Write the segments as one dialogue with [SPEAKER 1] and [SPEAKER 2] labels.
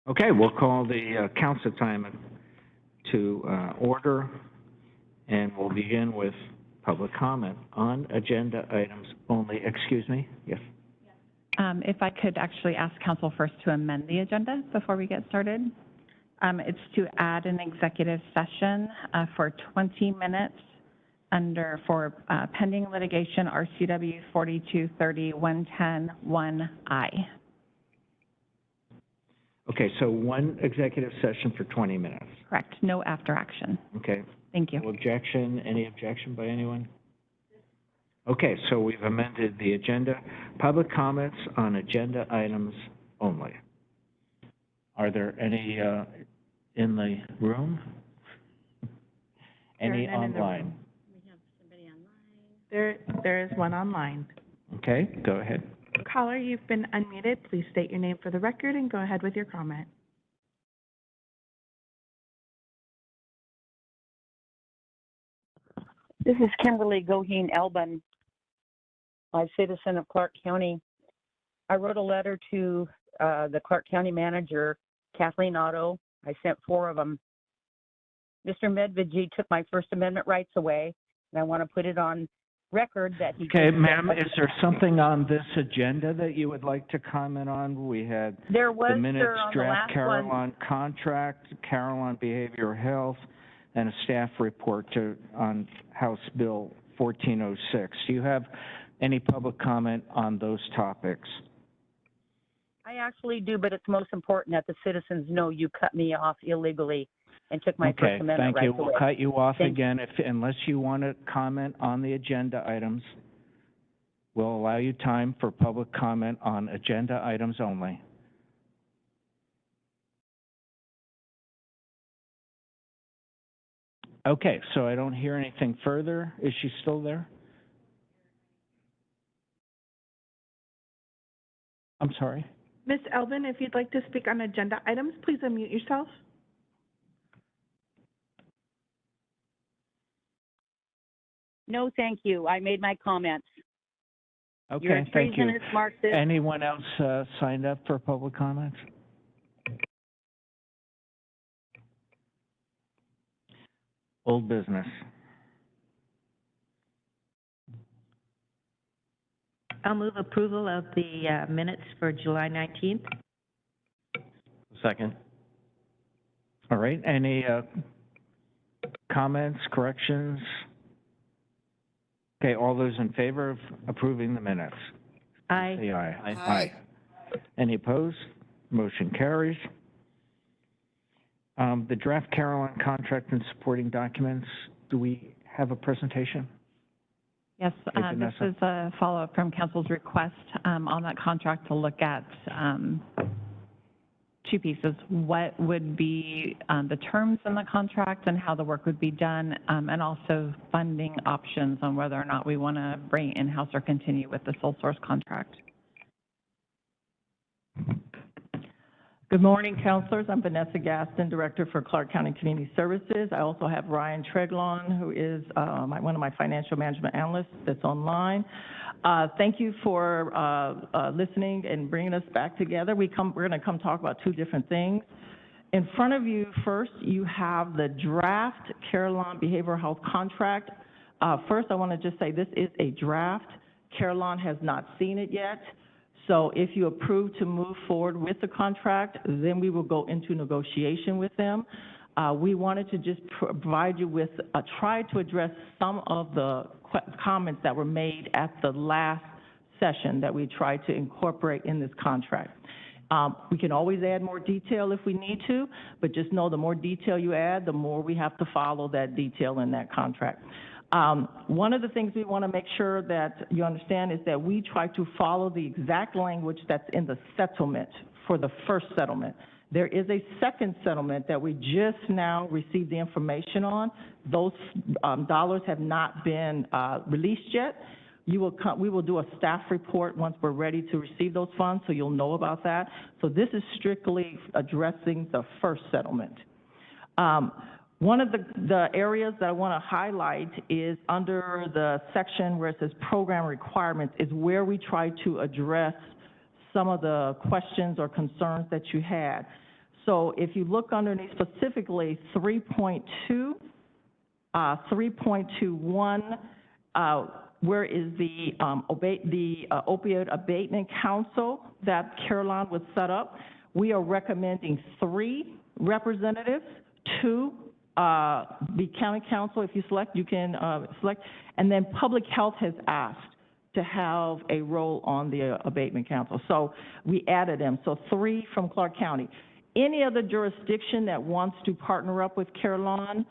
[SPEAKER 1] Okay, we'll call the council time to order, and we'll begin with public comment on agenda items only. Excuse me? Yes.
[SPEAKER 2] If I could actually ask council first to amend the agenda before we get started. It's to add an executive session for 20 minutes for pending litigation RCW 4230-110-1I.
[SPEAKER 1] Okay, so one executive session for 20 minutes.
[SPEAKER 2] Correct. No after action.
[SPEAKER 1] Okay.
[SPEAKER 2] Thank you.
[SPEAKER 1] No objection? Any objection by anyone? Okay, so we've amended the agenda. Public comments on agenda items only. Are there any in the room? Any online?
[SPEAKER 3] We have somebody online. There is one online.
[SPEAKER 1] Okay, go ahead.
[SPEAKER 3] Caller, you've been unmuted. Please state your name for the record and go ahead with your comment.
[SPEAKER 4] This is Kimberly Goheen-Elbin, a citizen of Clark County. I wrote a letter to the Clark County manager, Kathleen Otto. I sent 4 of them. Mr. Medvedji took my First Amendment rights away, and I want to put it on record that he...
[SPEAKER 1] Okay, ma'am, is there something on this agenda that you would like to comment on? We had
[SPEAKER 4] there was,
[SPEAKER 1] the minutes,
[SPEAKER 4] sir, on
[SPEAKER 1] draft
[SPEAKER 4] the
[SPEAKER 1] Carillon contract, Carillon behavioral health, and a staff report on House Bill 1406. Do you have any public comment on those topics?
[SPEAKER 4] I actually do, but it's most important that the citizens know you cut me off illegally and took my First Amendment rights away.
[SPEAKER 1] Okay, thank you. We'll cut you off again unless you want to comment on the agenda items. We'll allow you time for public comment on agenda items only. Okay, so I don't hear anything further. Is she still there? I'm sorry.
[SPEAKER 3] Ms. Elbin, if you'd like to speak on agenda items, please unmute yourself.
[SPEAKER 4] No, thank you. I made my comments.
[SPEAKER 1] Okay, thank you.
[SPEAKER 4] Marxist.
[SPEAKER 1] Anyone else signed up for public comments? Old business.
[SPEAKER 5] I'll move approval of the minutes for July 19th.
[SPEAKER 6] Second.
[SPEAKER 1] All right, any comments, corrections? Okay, all those in favor of approving the minutes?
[SPEAKER 5] Aye.
[SPEAKER 1] Say aye.
[SPEAKER 6] Aye.
[SPEAKER 1] Aye. Any opposed? Motion carries. The draft Carillon contract and supporting documents, do we have a presentation?
[SPEAKER 2] Yes,
[SPEAKER 1] Hey,
[SPEAKER 2] this
[SPEAKER 1] Vanessa.
[SPEAKER 2] is a follow-up from council's request on that contract to look at 2 pieces. What would be the terms in the contract and how the work would be done, and also funding options on whether or not we want to bring it in-house or continue with the sole source contract.
[SPEAKER 7] Good morning, councilors. I'm Vanessa Gaston, Director for Clark County Community Services. I also have Ryan Treglon, who is one of my financial management analysts that's online. Thank you for listening and bringing us back together. We're going to come talk about 2 different things. In front of you, first, you have the draft Carillon Behavioral Health Contract. First, I want to just say this is a draft. Carillon has not seen it yet. So if you approve to move forward with the contract, then we will go into negotiation with them. We wanted to just provide you with, try to address some of the comments that were made at the last session that we tried to incorporate in this contract. We can always add more detail if we need to, but just know the more detail you add, the more we have to follow that detail in that contract. One of the things we want to make sure that you understand is that we try to follow the exact language that's in the settlement for the first settlement. There is a second settlement that we just now received the information on. Those dollars have not been released yet. We will do a staff report once we're ready to receive those funds, so you'll know about that. So this is strictly addressing the first settlement. One of the areas that I want to highlight is under the section where it says program requirements is where we try to address some of the questions or concerns that you had. So if you look underneath specifically 3.2, 3.21, where is the opioid abatement council that Caroline would set up, we are recommending 3 representatives, 2 be county council. If you select, you can select, and then public health has asked to have a role on the abatement council. So we added them, so 3 from Clark County. Any other jurisdiction that wants to partner up with Caroline,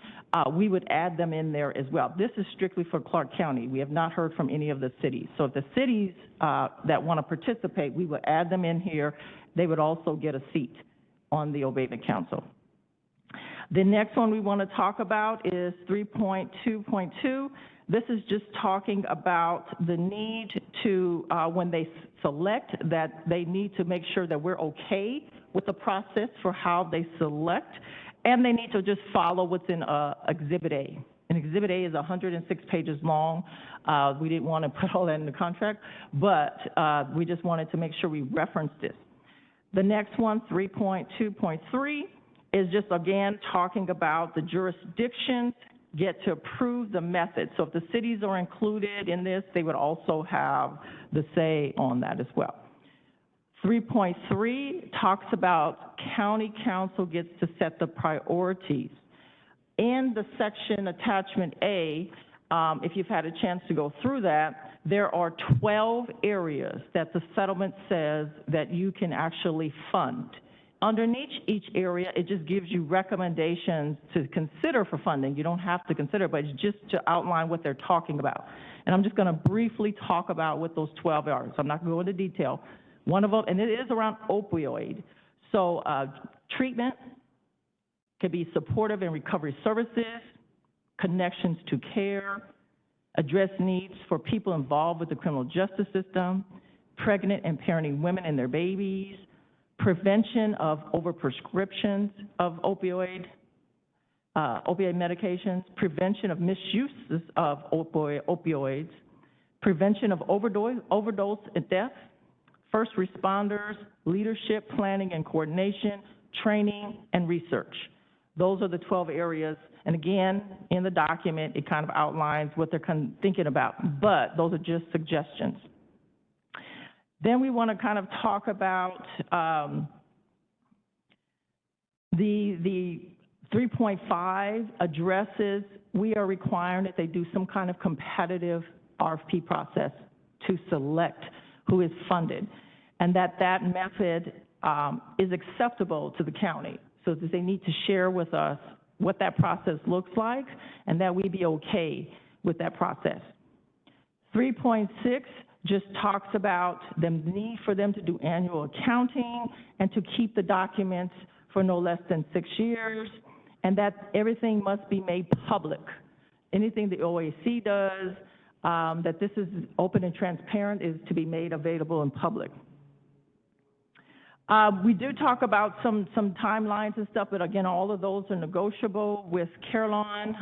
[SPEAKER 7] we would add them in there as well. This is strictly for Clark County. We have not heard from any of the cities. So if the cities that want to participate, we would add them in here. They would also get a seat on the abatement council. The next one we want to talk about is 3.2.2. This is just talking about the need to, when they select, that they need to make sure that we're okay with the process for how they select, and they need to just follow what's in Exhibit A. And Exhibit A is 106 pages long. We didn't want to put all that in the contract, but we just wanted to make sure we referenced this. The next one, 3.2.3, is just, again, talking about the jurisdictions get to approve the method. So if the cities are included in this, they would also have the say on that as well. 3.3 talks about county council gets to set the priorities. In the section attachment A, if you've had a chance to go through that, there are 12 areas that the settlement says that you can actually fund. Underneath each area, it just gives you recommendations to consider for funding. You don't have to consider, but it's just to outline what they're talking about. And I'm just going to briefly talk about what those 12 are. So I'm not going to go into detail. One of them, and it is around opioid. So treatment could be supportive and recovery services, connections to care, address needs for people involved with the criminal justice system, pregnant and parenting women and their babies, prevention of overprescriptions of opioid medications, prevention of misuses of opioids, prevention of overdose and death, first responders, leadership, planning and coordination, training, and research. Those are the 12 areas. And again, in the document, it kind of outlines what they're thinking about, but those are just suggestions. Then we want to kind of talk about the 3.5 addresses. We are requiring that they do some kind of competitive RFP process to select who is funded, and that method is acceptable to the county, so that they need to share with us what that process looks like, and that we be okay with that process. 3.6 just talks about the need for them to do annual accounting and to keep the documents for no less than 6 years, and that everything must be made public. Anything the OAC does, that this is open and transparent, is to be made available in public. We do talk about some timelines and stuff, but again, all of those are negotiable with Caroline.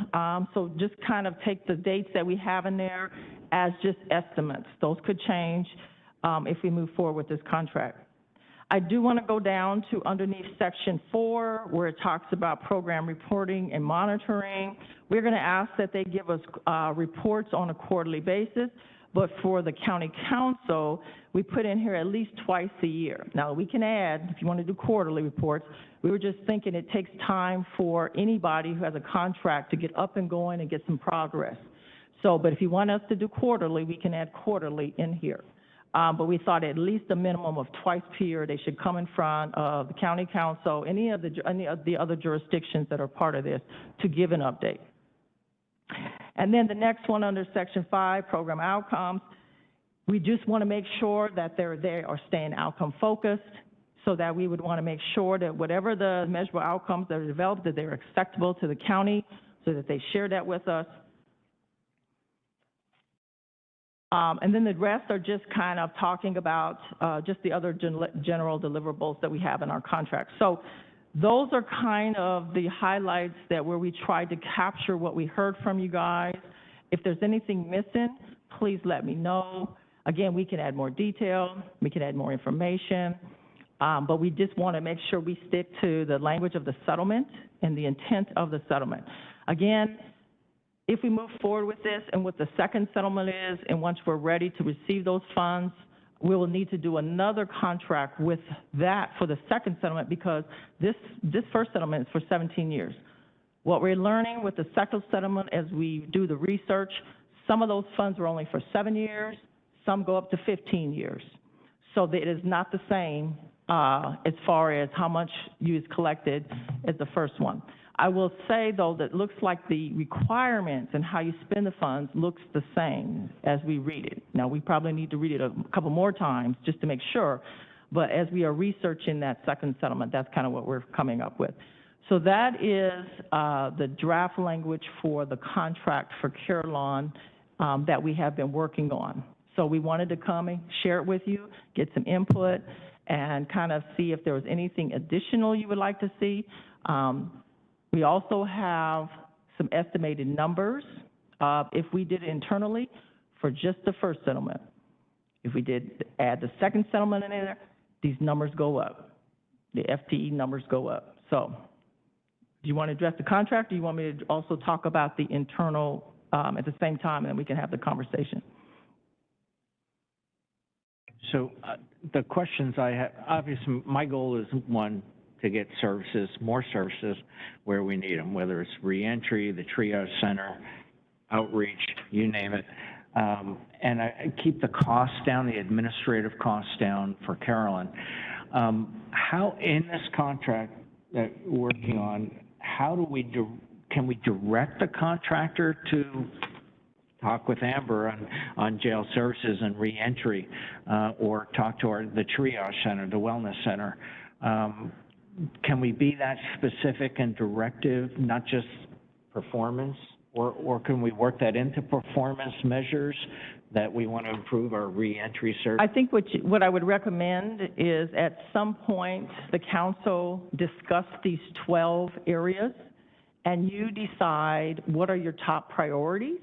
[SPEAKER 7] So just kind of take the dates that we have in there as just estimates. Those could change if we move forward with this contract. I do want to go down to underneath section 4, where it talks about program reporting and monitoring. We're going to ask that they give us reports on a quarterly basis, but for the county council, we put in here at least twice a year. Now, we can add, if you want to do quarterly reports, we were just thinking it takes time for anybody who has a contract to get up and going and get some progress. So, but if you want us to do quarterly, we can add quarterly in here. But we thought at least a minimum of twice per year, they should come in front of the county council, any of the other jurisdictions that are part of this, to give an update. And then the next one under section 5, program outcomes, we just want to make sure that they are staying outcome focused, so that we would want to make sure that whatever the measurable outcomes that are developed, that they're acceptable to the county, so that they share that with us. And then the rest are just kind of talking about just the other general deliverables that we have in our contract. So those are kind of the highlights where we tried to capture what we heard from you guys. If there's anything missing, please let me know. Again, we can add more detail, we can add more information. But we just want to make sure we stick to the language of the settlement and the intent of the settlement. Again, if we move forward with this and what the second settlement is, and once we're ready to receive those funds, we will need to do another contract with that for the second settlement, because this first settlement is for 17 years. What we're learning with the second settlement as we do the research, some of those funds are only for 7 years, some go up to 15 years. So it is not the same as far as how much you is collected as the first one. I will say, though, that it looks like the requirements and how you spend the funds looks the same as we read it. Now, we probably need to read it a couple more times just to make sure, but as we are researching that second settlement, that's kind of what we're coming up with. So that is the draft language for the contract for Carillon that we have been working on. So we wanted to come and share it with you, get some input, and kind of see if there was anything additional you would like to see. We also have some estimated numbers if we did it internally for just the first settlement. If we did add the second settlement in there, these numbers go up. The FTE numbers go up. So do you want to address the contract, or do you want me to also talk about the internal at the same time, and then we can have the conversation?
[SPEAKER 1] So the questions I have, obviously, my goal is, one, to get services, more services where we need them, whether it's reentry, the triage center, outreach, you name it. And I keep the costs down, the administrative costs down for Carillon. How, in this contract that we're working on, how do we can we direct the contractor to talk with Amber on jail services and reentry, or talk to the triage center, the wellness center? Can we be that specific and directive, not just performance, or can we work that into performance measures that we want to improve our reentry service?
[SPEAKER 7] I think what I would recommend is at some point, the council discuss these 12 areas, and you decide what are your top priorities.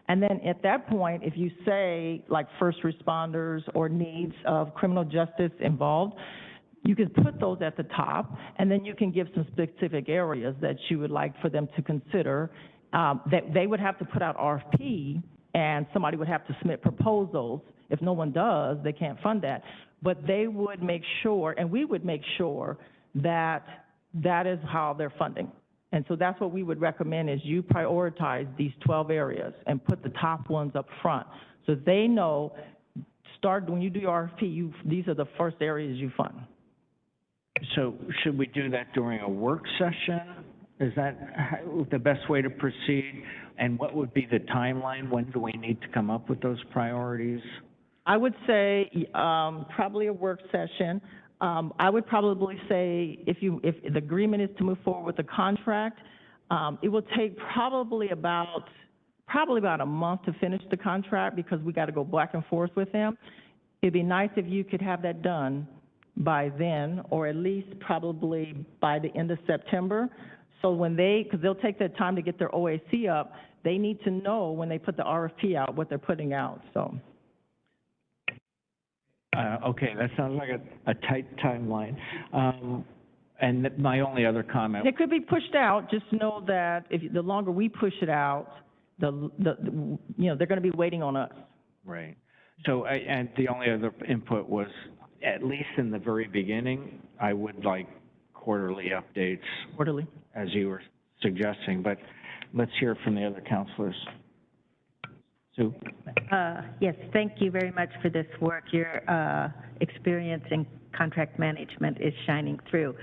[SPEAKER 7] And then at that point, if you say, like, first responders or needs of criminal justice involved, you can put those at the top, and then you can give some specific areas that you would like for them to consider. That they would have to put out RFP, and somebody would have to submit proposals. If no one does, they can't fund that. But they would make sure, and we would make sure, that that is how they're funding. And so that's what we would recommend, is you prioritize these 12 areas and put the top ones up front. So they know, when you do your RFP, these are the first areas you fund.
[SPEAKER 1] So should we do that during a work session? Is that the best way to proceed? And what would be the timeline? When do we need to come up with those priorities?
[SPEAKER 7] I would say probably a work session. I would probably say if the agreement is to move forward with the contract, it will take probably about a month to finish the contract, because we got to go back and forth with them. It'd be nice if you could have that done by then, or at least probably by the end of September. So because they'll take that time to get their OAC up, they need to know when they put the RFP out what they're putting out, so.
[SPEAKER 1] Okay, that sounds like a tight timeline. And my only other comment.
[SPEAKER 7] It could be pushed out. Just know that the longer we push it out, they're going to be waiting on us.
[SPEAKER 1] Right. So, and the only other input was, at least in the very beginning, I would like quarterly updates.
[SPEAKER 7] Quarterly.
[SPEAKER 1] As you were suggesting, but let's hear from the other counselors. Sue?
[SPEAKER 5] Yes, thank you very much for this work. Your experience in contract management is shining through.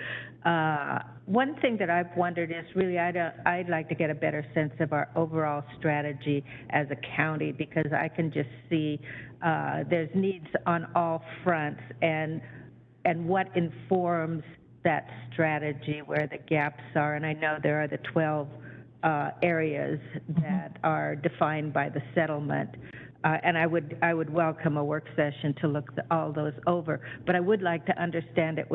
[SPEAKER 5] One thing that I've wondered is really I'd like to get a better sense of our overall strategy as a county, because I can just see there's needs on all fronts, and what informs that strategy, where the gaps are. And I know there are the 12 areas that are defined by the settlement. And I would welcome a work session to look all those over. But I would like to understand it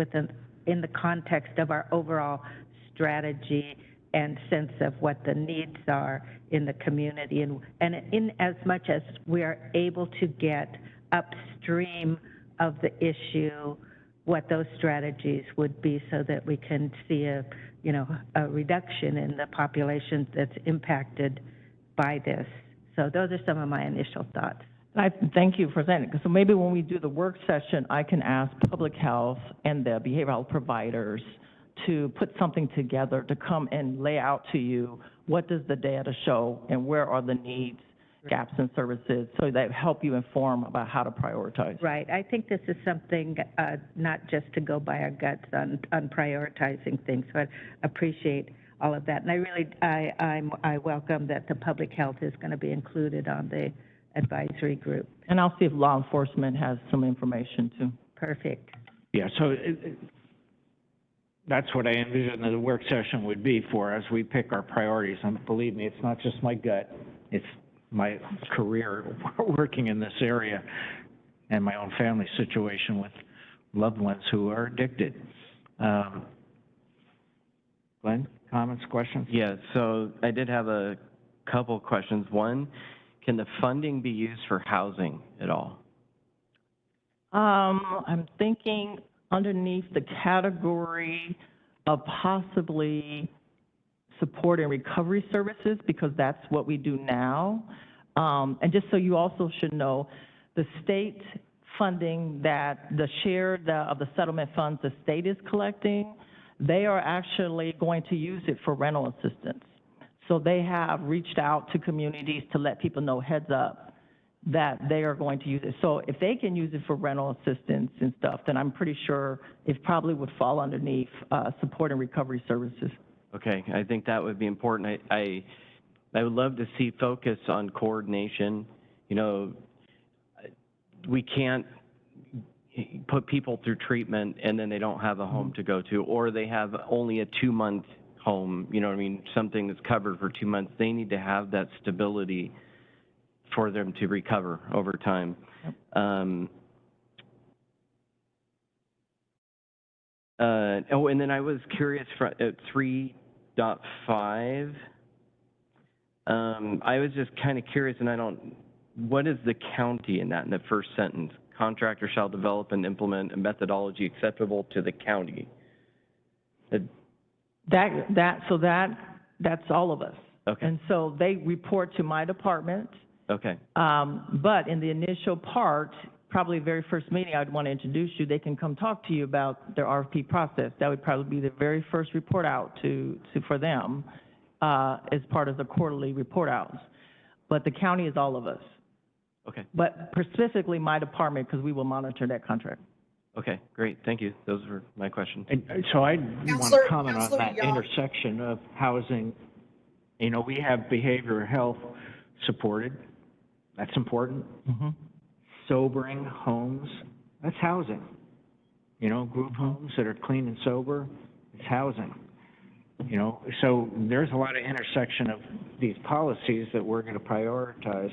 [SPEAKER 5] in the context of our overall strategy and sense of what the needs are in the community. And in as much as we are able to get upstream of the issue, what those strategies would be so that we can see a reduction in the population that's impacted by this. So those are some of my initial thoughts.
[SPEAKER 7] I thank you for saying it, because so maybe when we do the work session, I can ask public health and the behavioral health providers to put something together to come and lay out to you what does the data show and where are the needs, gaps in services, so that help you inform about how to prioritize.
[SPEAKER 5] Right. I think this is something not just to go by our guts on prioritizing things. So I appreciate all of that, and I welcome that the public health is going to be included on the advisory group.
[SPEAKER 7] And I'll see if law enforcement has some information too.
[SPEAKER 5] Perfect.
[SPEAKER 1] Yeah, so that's what I envision the work session would be for as we pick our priorities. And believe me, it's not just my gut, it's my career working in this area and my own family situation with loved ones who are addicted. Glenn, comments, questions?
[SPEAKER 6] Yeah, so I did have a couple questions. One, can the funding be used for housing at all?
[SPEAKER 7] I'm thinking underneath the category of possibly support and recovery services, because that's what we do now. And just so you also should know, the state funding that the share of the settlement funds the state is collecting, they are actually going to use it for rental assistance. So they have reached out to communities to let people know heads up that they are going to use it. So if they can use it for rental assistance and stuff, then I'm pretty sure it probably would fall underneath support and recovery services.
[SPEAKER 6] Okay, I think that would be important. I would love to see focus on coordination. You know, we can't put people through treatment and then they don't have a home to go to, or they have only a 2-month home, you know what I mean, something that's covered for 2 months. They need to have that stability for them to recover over time.
[SPEAKER 7] Yep.
[SPEAKER 6] And then I was curious at 3.5. I was just kind of curious, and what is the county in that, in the first sentence? Contractor shall develop and implement a methodology acceptable to the county.
[SPEAKER 7] That's all of us.
[SPEAKER 6] Okay.
[SPEAKER 7] And so they report to my department.
[SPEAKER 6] Okay.
[SPEAKER 7] But in the initial part, probably the very first meeting I'd want to introduce you, they can come talk to you about their RFP process. That would probably be the very first report out for them as part of the quarterly report outs. But the county is all of us.
[SPEAKER 6] Okay.
[SPEAKER 7] But specifically my department, because we will monitor that contract.
[SPEAKER 6] Okay, great. Thank you. Those were my questions.
[SPEAKER 1] And so I want to comment on that intersection of housing. You know, we have behavioral health supported. That's important.
[SPEAKER 7] Mm-hmm.
[SPEAKER 1] Sobering homes, that's housing. You know, group homes that are clean and sober, it's housing. You know, so there's a lot of intersection of these policies that we're going to prioritize,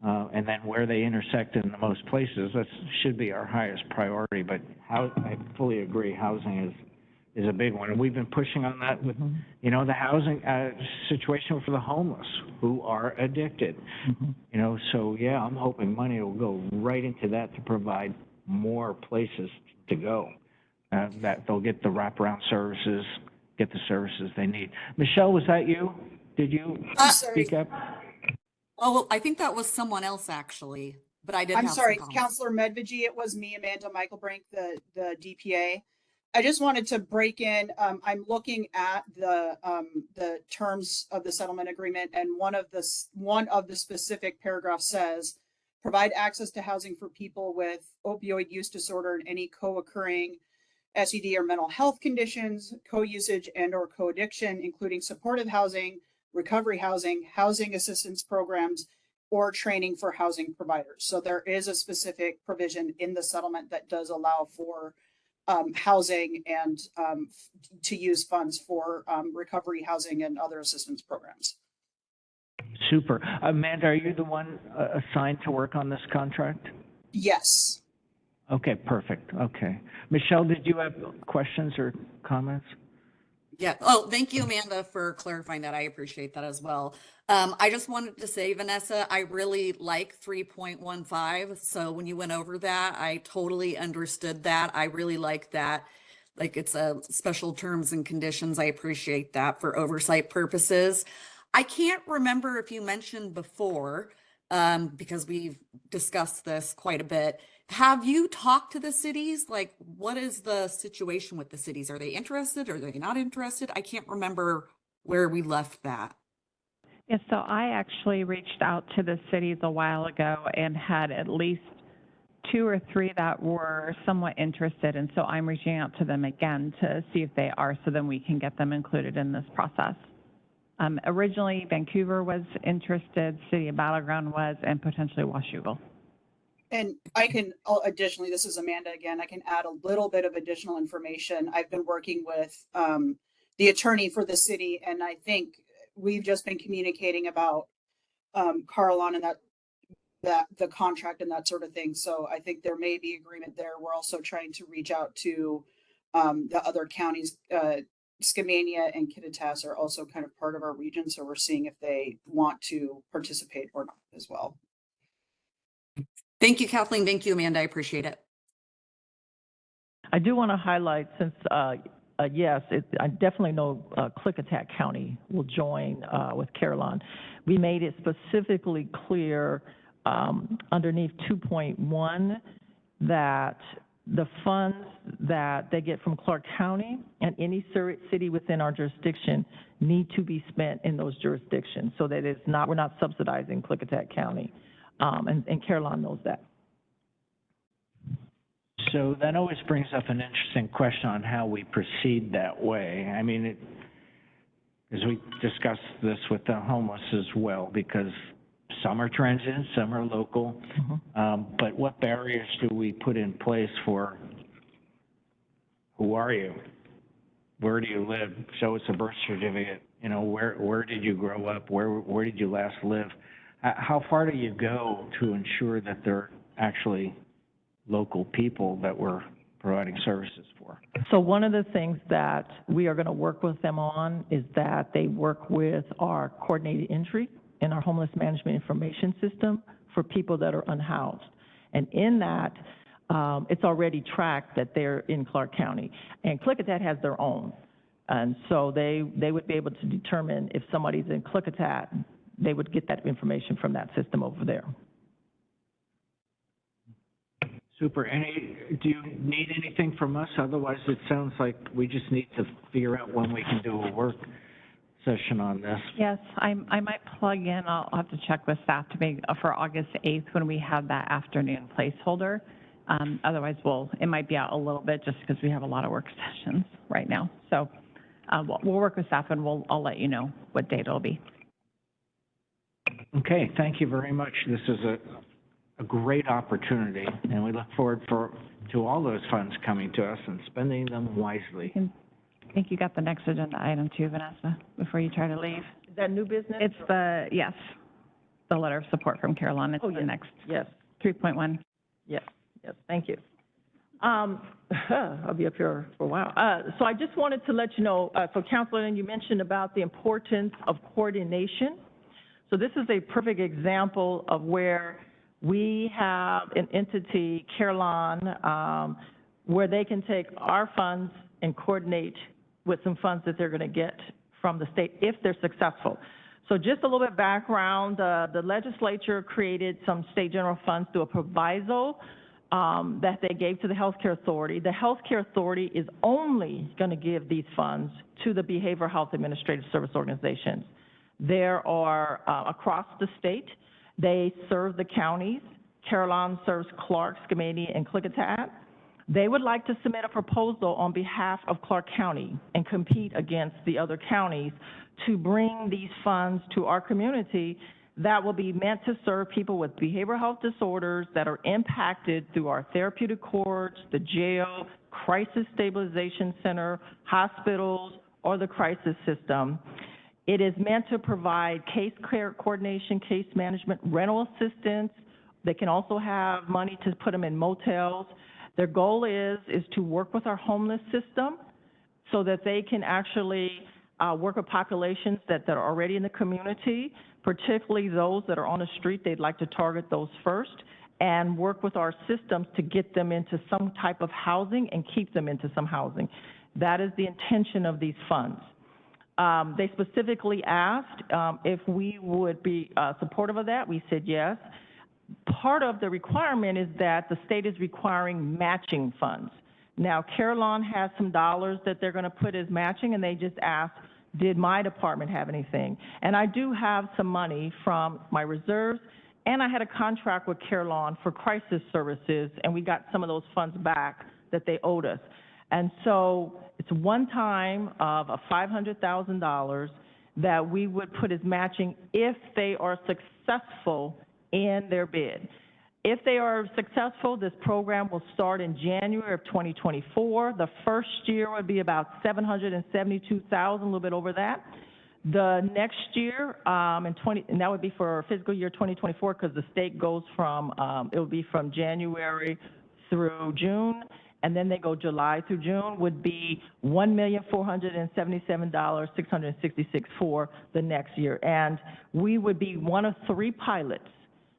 [SPEAKER 1] and then where they intersect in the most places, that should be our highest priority. But I fully agree, housing is a big one. And we've been pushing on that with, you know, the housing situation for the homeless who are addicted.
[SPEAKER 7] Mm-hmm.
[SPEAKER 1] You know, so yeah, I'm hoping money will go right into that to provide more places to go, that they'll get the wraparound services, get the services they need. Michelle, was that you? Did you speak up?
[SPEAKER 8] Oh, well, I think that was someone else actually, but I did
[SPEAKER 9] I'm
[SPEAKER 8] have
[SPEAKER 9] sorry,
[SPEAKER 8] some comments.
[SPEAKER 9] Councilor Medvigi, it was me, Amanda Michael Brink, the DPA. I just wanted to break in, I'm looking at the terms of the settlement agreement, and one of the specific paragraphs says, provide access to housing for people with opioid use disorder and any co-occurring SED or mental health conditions, co-usage and or co-addiction, including supportive housing, recovery housing, housing assistance programs, or training for housing providers. So there is a specific provision in the settlement that does allow for housing and to use funds for recovery housing and other assistance programs.
[SPEAKER 1] Super. Amanda, are you the one assigned to work on this contract?
[SPEAKER 9] Yes.
[SPEAKER 1] Okay, perfect. Okay. Michelle, did you have questions or comments?
[SPEAKER 8] Yeah. Oh, thank you, Amanda, for clarifying that. I appreciate that as well. I just wanted to say, Vanessa, I really like 3.15. So when you went over that, I totally understood that. I really like that. Like it's a special terms and conditions. I appreciate that for oversight purposes. I can't remember if you mentioned before, because we've discussed this quite a bit. Have you talked to the cities? Like, what is the situation with the cities? Are they interested? Are they not interested? I can't remember where we left that.
[SPEAKER 2] Yes, so I actually reached out to the cities a while ago and had at least 2 or 3 that were somewhat interested, and so I'm reaching out to them again to see if they are, so then we can get them included in this process. Originally, Vancouver was interested, City of Battleground was, and potentially Washougal.
[SPEAKER 9] And I can additionally, this is Amanda again, I can add a little bit of additional information. I've been working with the attorney for the city, and I think we've just been communicating about Carlon and that the contract and that sort of thing. So I think there may be agreement there. We're also trying to reach out to the other counties. Skamania and Kittitas are also kind of part of our region, so we're seeing if they want to participate or not as well.
[SPEAKER 8] Thank you, Kathleen. Thank you, Amanda. I appreciate it.
[SPEAKER 7] I do want to highlight, since, yes, I definitely know Klickitat County will join with Carolyn. We made it specifically clear underneath 2.1 that the funds that they get from Clark County and any city within our jurisdiction need to be spent in those jurisdictions, so that it's not, we're not subsidizing Klickitat County. And Carolyn knows that.
[SPEAKER 1] So that always brings up an interesting question on how we proceed that way. I mean, as we discussed this with the homeless as well, because some are transient, some are local. But what barriers do we put in place for who are you? Where do you live? Show us a birth certificate. You know, where did you grow up? Where did you last live? How far do you go to ensure that they're actually local people that we're providing services for?
[SPEAKER 7] So one of the things that we are going to work with them on is that they work with our coordinated entry in our homeless management information system for people that are unhoused. And in that, it's already tracked that they're in Clark County. And Klickitat has their own. And so they would be able to determine if somebody's in Klickitat, they would get that information from that system over there.
[SPEAKER 1] Super. Do you need anything from us? Otherwise, it sounds like we just need to figure out when we can do a work session on this.
[SPEAKER 2] Yes, I might plug in, I'll have to check with staff to make, for August 8th when we have that afternoon placeholder. Otherwise, it might be out a little bit just because we have a lot of work sessions right now. So we'll work with staff and I'll let you know what date it'll be.
[SPEAKER 1] Okay, thank you very much. This is a great opportunity, and we look forward to all those funds coming to us and spending them wisely.
[SPEAKER 2] I think you got the next agenda item too, Vanessa, before you try to leave.
[SPEAKER 7] Is that new business?
[SPEAKER 2] It's the letter of support from Carolyn. It's the next.
[SPEAKER 7] Yes.
[SPEAKER 2] 3.1.
[SPEAKER 7] Yes, thank you. I'll be up here for a while. So I just wanted to let you know, so Councilor, you mentioned about the importance of coordination. So this is a perfect example of where we have an entity, Carolyn, where they can take our funds and coordinate with some funds that they're going to get from the state if they're successful. So just a little bit of background, the legislature created some state general funds through a proviso that they gave to the Healthcare Authority. The Healthcare Authority is only going to give these funds to the Behavioral Health Administrative Service Organizations. There are, across the state, they serve the counties. Carolyn serves Clark, Skamania, and Klickitat. They would like to submit a proposal on behalf of Clark County and compete against the other counties to bring these funds to our community that will be meant to serve people with behavioral health disorders that are impacted through our therapeutic courts, the jail, crisis stabilization center, hospitals, or the crisis system. It is meant to provide case care coordination, case management, rental assistance. They can also have money to put them in motels. Their goal is to work with our homeless system, so that they can actually work with populations that are already in the community, particularly those that are on the street. They'd like to target those first and work with our systems to get them into some type of housing and keep them into some housing. That is the intention of these funds. They specifically asked if we would be supportive of that. We said yes. Part of the requirement is that the state is requiring matching funds. Now, Carillon has some dollars that they're going to put as matching, and they just asked, did my department have anything? And I do have some money from my reserves, and I had a contract with Carillon for crisis services, and we got some of those funds back that they owed us. And so it's one time of a $500,000 that we would put as matching if they are successful in their bid. If they are successful, this program will start in January of 2024. The first year would be about $772,000, a little bit over that. The next year, and that would be for fiscal year 2024, because the state goes from, it will be from January through June, and then they go July through June, would be $1,477,666 for the next year. And we would be one of 3 pilots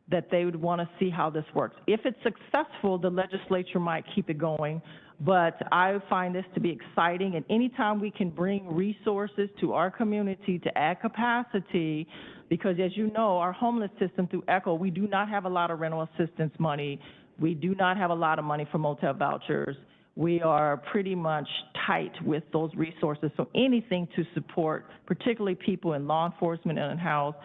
[SPEAKER 7] that they would want to see how this works. If it's successful, the legislature might keep it going, but I find this to be exciting, and anytime we can bring resources to our community to add capacity, because as you know, our homeless system through ECHO, we do not have a lot of rental assistance money. We do not have a lot of money for motel vouchers. We are pretty much tight with those resources, so anything to support, particularly people in law enforcement and in house,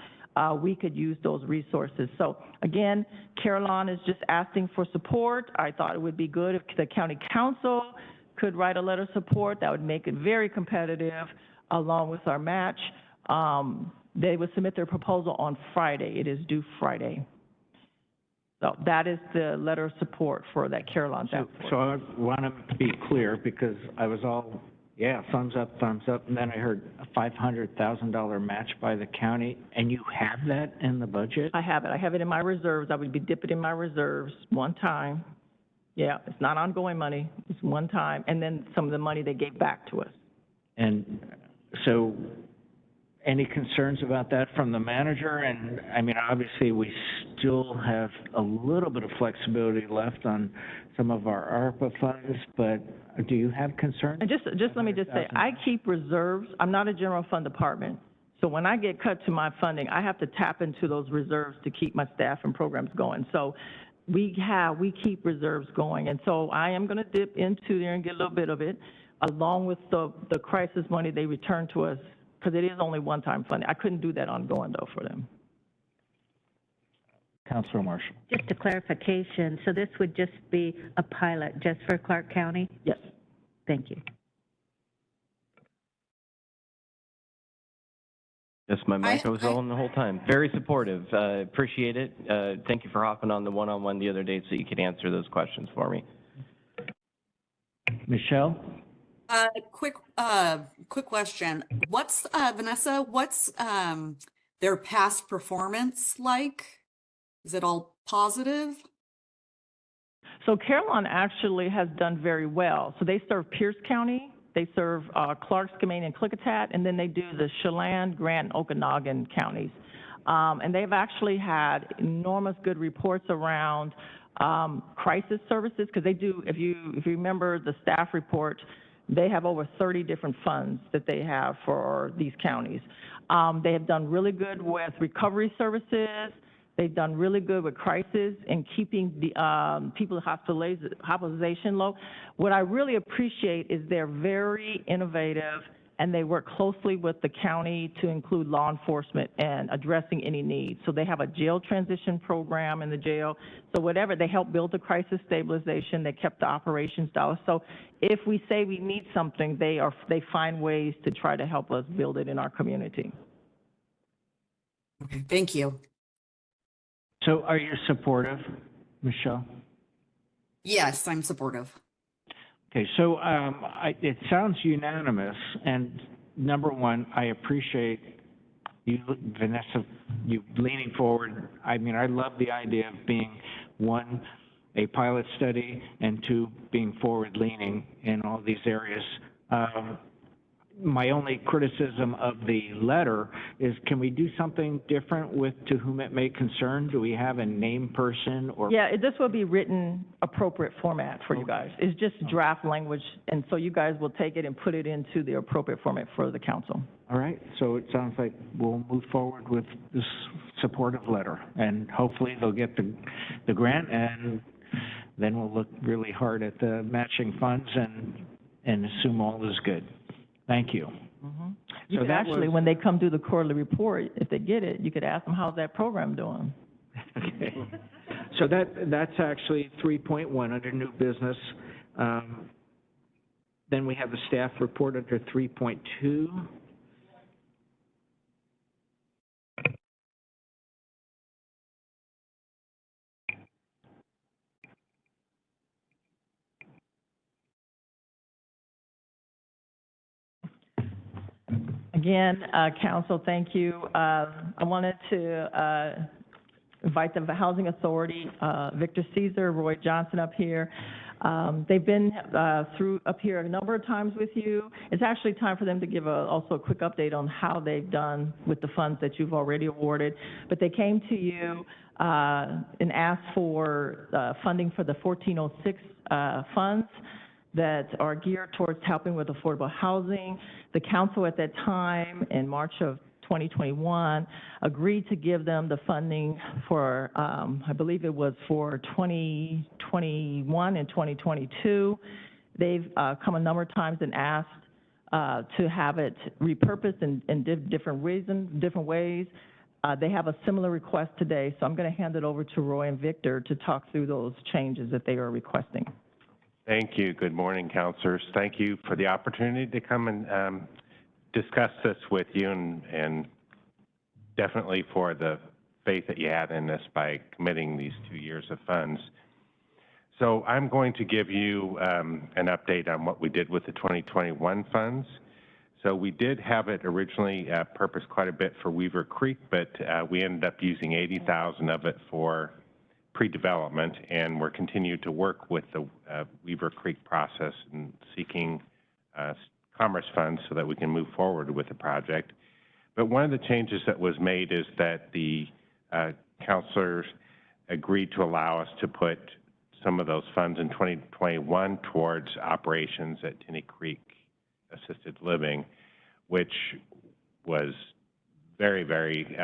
[SPEAKER 7] we could use those resources. So again, Carillon is just asking for support. I thought it would be good if the county council could write a letter of support. That would make it very competitive along with our match. They would submit their proposal on Friday. It is due Friday. So that is the letter of support for that Carillon task force.
[SPEAKER 1] So I want to be clear, because I was all, yeah, thumbs up, and then I heard a $500,000 match by the county, and you have that in the budget?
[SPEAKER 7] I have it. I have it in my reserves. I would be dipping in my reserves one time. Yeah, it's not ongoing money. It's one time, and then some of the money they gave back to us.
[SPEAKER 1] And so, any concerns about that from the manager? And, I mean, obviously, we still have a little bit of flexibility left on some of our ARPA funds, but do you have concerns?
[SPEAKER 7] And just let me just say, I keep reserves. I'm not a general fund department. So when I get cut to my funding, I have to tap into those reserves to keep my staff and programs going. So we keep reserves going. And so I am going to dip into there and get a little bit of it, along with the crisis money they return to us, because it is only one-time funding. I couldn't do that ongoing, though, for them.
[SPEAKER 1] Councilor Marshall.
[SPEAKER 5] Just a clarification, so this would just be a pilot just for Clark County?
[SPEAKER 7] Yes.
[SPEAKER 5] Thank you.
[SPEAKER 6] Yes, my mic was on the whole time. Very supportive. Appreciate it. Thank you for hopping on the one-on-one the other day so you could answer those questions for me.
[SPEAKER 1] Michelle?
[SPEAKER 8] Quick question. What's, Vanessa, what's, their past performance like? Is it all positive?
[SPEAKER 7] So Carillon actually has done very well. So they serve Pierce County, they serve Clark, Skamania, and Klickitat, and then they do the Chelan, Grant, and Okanogan counties. And they've actually had enormous good reports around crisis services, because they do, if you remember the staff report, they have over 30 different funds that they have for these counties. They have done really good with recovery services. They've done really good with crisis and keeping the people's hospitalization low. What I really appreciate is they're very innovative, and they work closely with the county to include law enforcement and addressing any needs. So they have a jail transition program in the jail. So whatever, they help build the crisis stabilization. They kept the operations dollars. So if we say we need something, they find ways to try to help us build it in our community.
[SPEAKER 8] Okay, thank you.
[SPEAKER 1] So are you supportive, Michelle?
[SPEAKER 8] Yes, I'm supportive.
[SPEAKER 1] Okay, so it sounds unanimous, and number one, I appreciate you, Vanessa, you leaning forward. I mean, I love the idea of being, one, a pilot study, and two, being forward-leaning in all these areas. my only criticism of the letter is, can we do something different with to whom it may concern? Do we have a name person or?
[SPEAKER 7] Yeah, this will be written appropriate format for you guys. It's just draft language, and so you guys will take it and put it into the appropriate format for the council.
[SPEAKER 1] All right, so it sounds like we'll move forward with this supportive letter, and hopefully they'll get the grant, and then we'll look really hard at the matching funds and assume all is good. Thank you.
[SPEAKER 7] You
[SPEAKER 1] So
[SPEAKER 7] could
[SPEAKER 1] that
[SPEAKER 7] actually,
[SPEAKER 1] was-
[SPEAKER 7] when they come do the quarterly report, if they get it, you could ask them, how's that program doing?
[SPEAKER 1] Okay. So that's actually 3.1 under new business. Then we have the staff report under 3.2.
[SPEAKER 7] Again, council, thank you. I wanted to invite the Housing Authority, Victor Caesar, Roy Johnson up here. They've been through up here a number of times with you. It's actually time for them to give also a quick update on how they've done with the funds that you've already awarded. But they came to you and asked for funding for the 1406 funds that are geared towards helping with affordable housing. The council at that time, in March of 2021, agreed to give them the funding for, I believe it was for 2021 and 2022. They've come a number of times and asked to have it repurposed in different ways. They have a similar request today, so I'm going to hand it over to Roy and Victor to talk through those changes that they are requesting.
[SPEAKER 10] Thank you. Good morning, councilors. Thank you for the opportunity to come and discuss this with you, and definitely for the faith that you had in this by committing these 2 years of funds. So I'm going to give you an update on what we did with the 2021 funds. So we did have it originally purposed quite a bit for Weaver Creek, but we ended up using 80,000 of it for pre-development, and we're continuing to work with the Weaver Creek process and seeking commerce funds so that we can move forward with the project. But one of the changes that was made is that the councilors agreed to allow us to put some of those funds in 2021 towards operations at Tinney Creek Assisted Living, which was very, very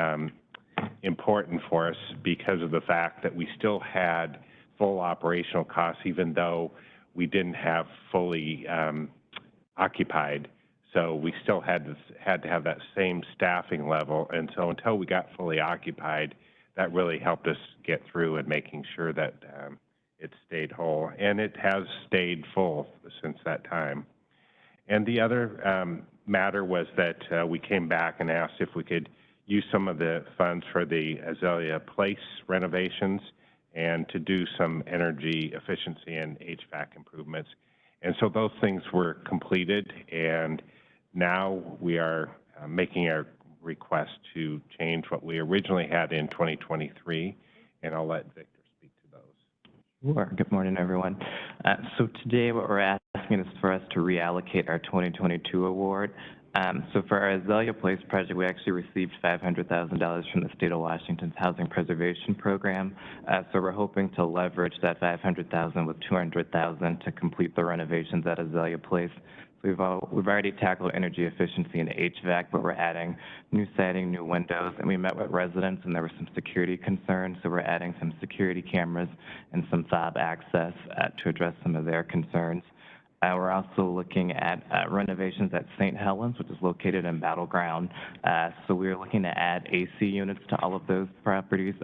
[SPEAKER 10] important for us because of the fact that we still had full operational costs, even though we didn't have fully occupied. So we still had to have that same staffing level. And so until we got fully occupied, that really helped us get through and making sure that it stayed whole. And it has stayed full since that time. And the other matter was that we came back and asked if we could use some of the funds for the Azalea Place renovations and to do some energy efficiency and HVAC improvements. And so those things were completed, and now we are making a request to change what we originally had in 2023, and I'll let Victor speak to those.
[SPEAKER 11] Sure. Good morning, everyone. So today what we're asking is for us to reallocate our 2022 award. So for our Azalea Place project, we actually received $500,000 from the state of Washington's Housing Preservation Program. So we're hoping to leverage that $500,000 with $200,000 to complete the renovations at Azalea Place. So we've already tackled energy efficiency and HVAC, but we're adding new siding, new windows, and we met with residents and there were some security concerns. So we're adding some security cameras and some fob access to address some of their concerns. We're also looking at renovations at St. Helens, which is located in Battleground. So we're looking to add AC units to all of those properties.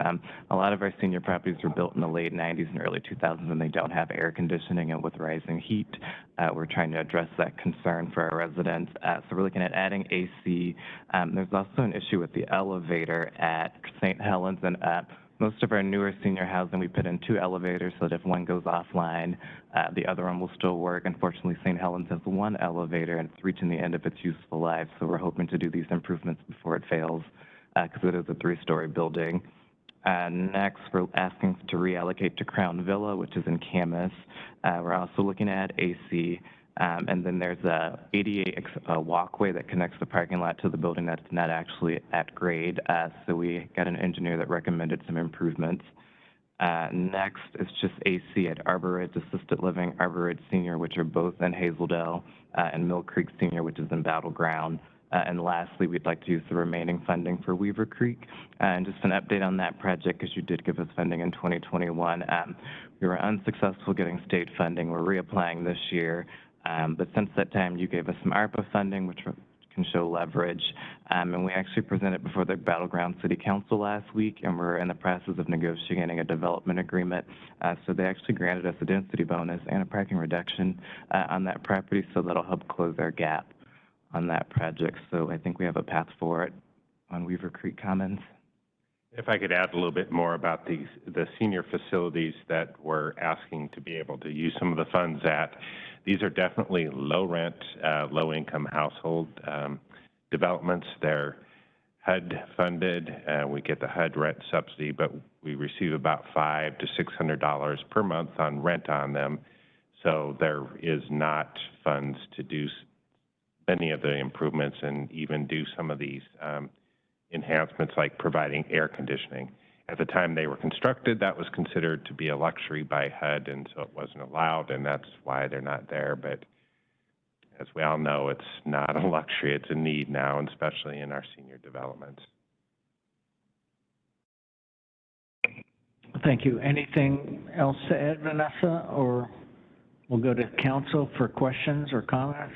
[SPEAKER 11] A lot of our senior properties were built in the late 90s and early 2000s, and they don't have air conditioning, and with rising heat, we're trying to address that concern for our residents. So we're looking at adding AC. There's also an issue with the elevator at St. Helens, and most of our newer senior housing, we put in 2 elevators so that if one goes offline, the other one will still work. Unfortunately, St. Helens has 1 elevator and it's reaching the end of its useful life. So we're hoping to do these improvements before it fails because it is a 3-story building. Next, we're asking to reallocate to Crown Villa, which is in Camas. We're also looking at AC. And then there's a ADA walkway that connects the parking lot to the building that's not actually at grade. So we got an engineer that recommended some improvements. Next is just AC at Arbor Ridge Assisted Living, Arbor Ridge Senior, which are both in Hazeldale, and Mill Creek Senior, which is in Battleground. And lastly, we'd like to use the remaining funding for Weaver Creek. And just an update on that project, because you did give us funding in 2021. We were unsuccessful getting state funding. We're reapplying this year. But since that time, you gave us some ARPA funding, which can show leverage. And we actually presented before the Battleground City Council last week, and we're in the process of negotiating a development agreement. So they actually granted us a density bonus and a parking reduction on that property, so that'll help close our gap on that project. So I think we have a path forward on Weaver Creek Commons.
[SPEAKER 10] If I could add a little bit more about the senior facilities that we're asking to be able to use some of the funds at, these are definitely low rent, low income household developments. They're HUD funded. We get the HUD rent subsidy, but we receive about $500 to $600 per month on rent on them. So there is not funds to do many of the improvements and even do some of these enhancements like providing air conditioning. At the time they were constructed, that was considered to be a luxury by HUD, and so it wasn't allowed, and that's why they're not there. But as we all know, it's not a luxury, it's a need now, and especially in our senior developments.
[SPEAKER 1] Thank you. Anything else to add, Vanessa, or we'll go to council for questions or comments?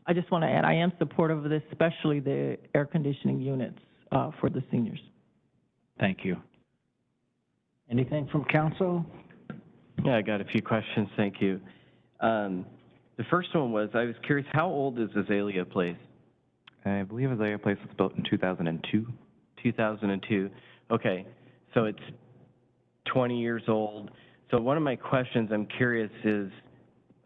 [SPEAKER 7] I just want to add, I am supportive of this, especially the air conditioning units for the seniors.
[SPEAKER 1] Thank you. Anything from council?
[SPEAKER 6] Yeah, I got a few questions, thank you. The first one was, I was curious, how old is Azalea Place?
[SPEAKER 11] I believe Azalea Place was built in 2002.
[SPEAKER 6] 2002, okay, so it's 20 years old. So one of my questions I'm curious is,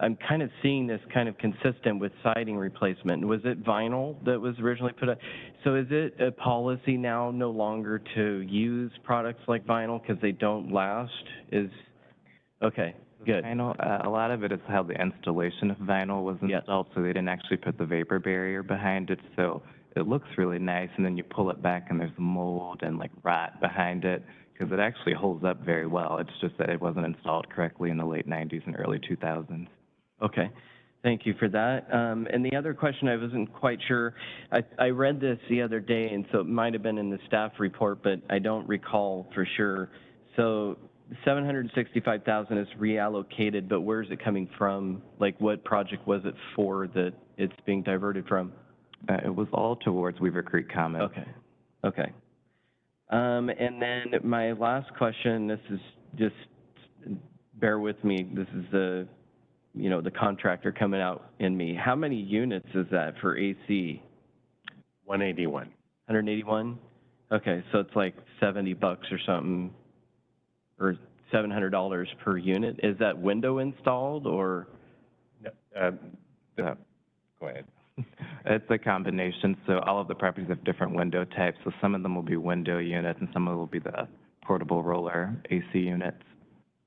[SPEAKER 6] I'm kind of seeing this kind of consistent with siding replacement. Was it vinyl that was originally put up? So is it a policy now no longer to use products like vinyl because they don't last? Okay, good.
[SPEAKER 11] Vinyl, a lot of it is how the installation of vinyl was installed, so they didn't actually put the vapor barrier behind it, so it looks really nice, and then you pull it back and there's mold and like rot behind it, because it actually holds up very well. It's just that it wasn't installed correctly in the late 90s and early 2000s.
[SPEAKER 6] Okay, thank you for that. And the other question, I wasn't quite sure. I read this the other day, and so it might have been in the staff report, but I don't recall for sure. So $765,000 is reallocated, but where is it coming from? Like, what project was it for that it's being diverted from?
[SPEAKER 11] It was all towards Weaver Creek Commons.
[SPEAKER 6] Okay. And then my last question, this is just, bear with me, this is the contractor coming out in me. How many units is that for AC?
[SPEAKER 10] 181.
[SPEAKER 6] 181? Okay, so it's like $70 or something, or $700 per unit. Is that window installed or?
[SPEAKER 10] No, go ahead.
[SPEAKER 11] It's a combination. So all of the properties have different window types. So some of them will be window units and some of them will be the portable roller AC units.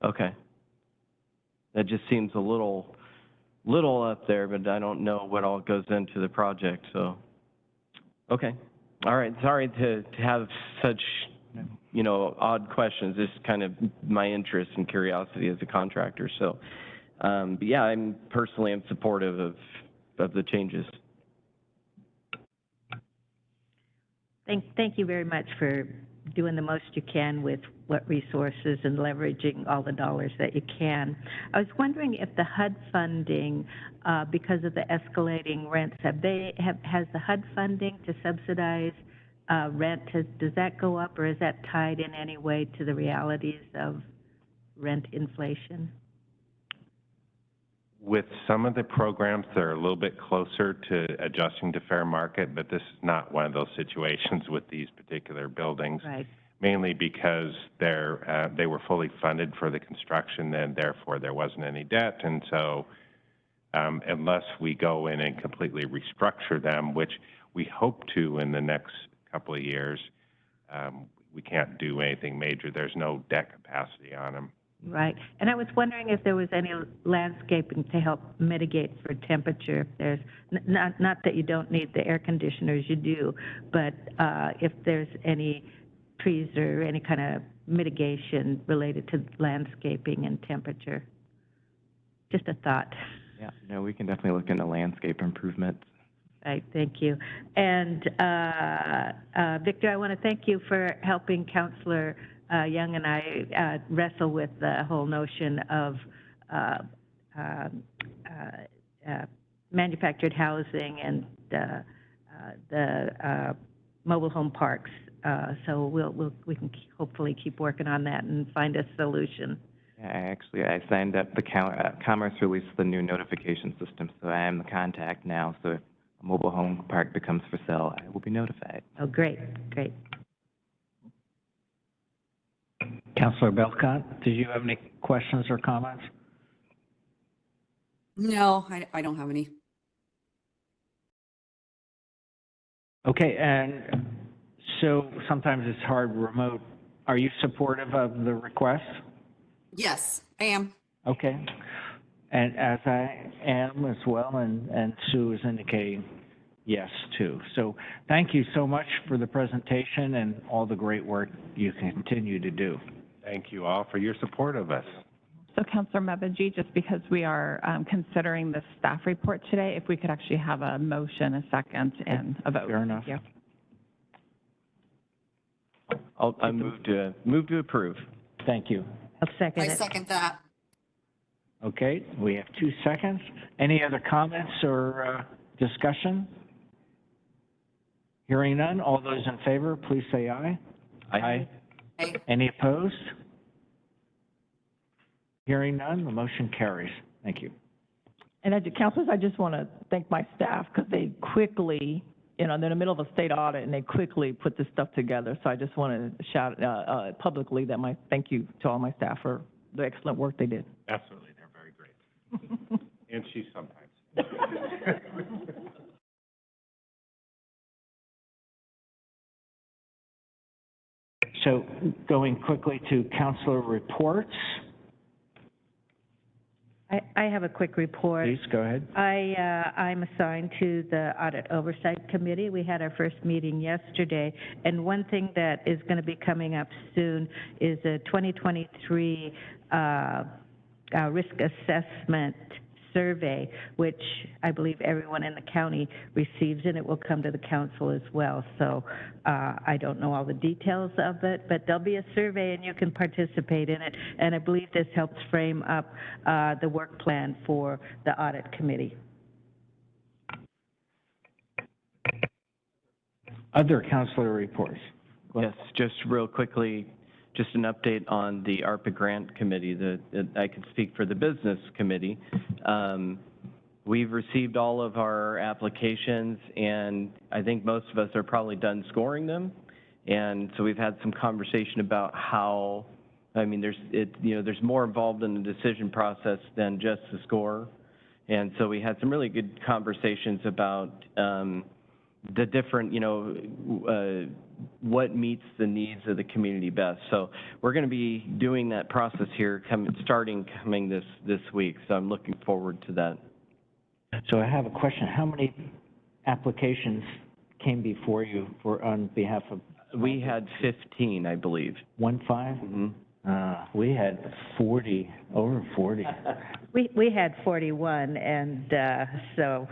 [SPEAKER 6] Okay. That just seems a little up there, but I don't know what all goes into the project, so. Okay. All right. Sorry to have such, odd questions. This is kind of my interest and curiosity as a contractor. So, but yeah, I'm supportive of the changes.
[SPEAKER 5] Thank you very much for doing the most you can with what resources and leveraging all the dollars that you can. I was wondering if the HUD funding, because of the escalating rents, has the HUD funding to subsidize rent, does that go up, or is that tied in any way to the realities of rent inflation?
[SPEAKER 10] With some of the programs, they're a little bit closer to adjusting to fair market, but this is not one of those situations with these particular buildings.
[SPEAKER 5] Right.
[SPEAKER 10] Mainly because they were fully funded for the construction, and therefore there wasn't any debt. And so unless we go in and completely restructure them, which we hope to in the next couple of years, we can't do anything major. There's no debt capacity on them.
[SPEAKER 5] Right. And I was wondering if there was any landscaping to help mitigate for temperature. If there's, not that you don't need the air conditioners, you do, but if there's any trees or any kind of mitigation related to landscaping and temperature. Just a thought.
[SPEAKER 11] Yeah, no, we can definitely look into landscape improvements.
[SPEAKER 5] Right, thank you. And Victor, I want to thank you for helping Councillor Young and I wrestle with the whole notion of manufactured housing and the mobile home parks. So we can hopefully keep working on that and find a solution.
[SPEAKER 11] Yeah, I signed up. The Commerce released the new notification system, so I am the contact now. So if a mobile home park becomes for sale, I will be notified.
[SPEAKER 5] Oh, great, great.
[SPEAKER 1] Councilor Belcott, did you have any questions or comments?
[SPEAKER 8] No, I don't have any.
[SPEAKER 1] Okay, and so sometimes it's hard remote. Are you supportive of the request?
[SPEAKER 8] Yes, I am.
[SPEAKER 1] Okay. And as I am as well, and Sue is indicating yes too. So thank you so much for the presentation and all the great work you continue to do.
[SPEAKER 10] Thank you all for your support of us.
[SPEAKER 2] So Councillor Mebiji, just because we are considering the staff report today, if we could actually have a motion, a second, and a vote.
[SPEAKER 1] Fair enough.
[SPEAKER 2] Thank you.
[SPEAKER 6] I move to approve.
[SPEAKER 1] Thank you.
[SPEAKER 5] I'll second
[SPEAKER 8] I
[SPEAKER 5] it.
[SPEAKER 8] second that.
[SPEAKER 1] Okay, we have 2 seconds. Any other comments or discussion? Hearing none, all those in favor, please say aye.
[SPEAKER 6] Aye.
[SPEAKER 8] Aye.
[SPEAKER 1] Any opposed? Hearing none, the motion carries. Thank you.
[SPEAKER 7] And councilors, I just want to thank my staff because they quickly, they're in the middle of a state audit and they quickly put this stuff together. So I just want to shout publicly that thank you to all my staff for the excellent work they did.
[SPEAKER 10] Absolutely, they're very great. And she sometimes.
[SPEAKER 1] So going quickly to councilor reports,
[SPEAKER 5] I have a quick report.
[SPEAKER 1] please go ahead.
[SPEAKER 5] I'm assigned to the Audit Oversight Committee. We had our first meeting yesterday, and one thing that is going to be coming up soon is a 2023 risk assessment survey, which I believe everyone in the county receives, and it will come to the council as well. So I don't know all the details of it, but there'll be a survey and you can participate in it. And I believe this helps frame up the work plan for the audit committee.
[SPEAKER 1] Other councilor reports.
[SPEAKER 6] Yes, just real quickly, just an update on the ARPA grant committee. I can speak for the business committee. We've received all of our applications, and I think most of us are probably done scoring them. And so we've had some conversation about how, there's more involved in the decision process than just the score. And so we had some really good conversations about the different, what meets the needs of the community best. So we're going to be doing that process here coming this week. So I'm looking forward to that.
[SPEAKER 1] So I have a question. How many applications came before you on behalf of?
[SPEAKER 6] We had 15, I believe.
[SPEAKER 1] 15?
[SPEAKER 6] Mm-hmm.
[SPEAKER 1] We had 40, over 40.
[SPEAKER 5] We had 41, and so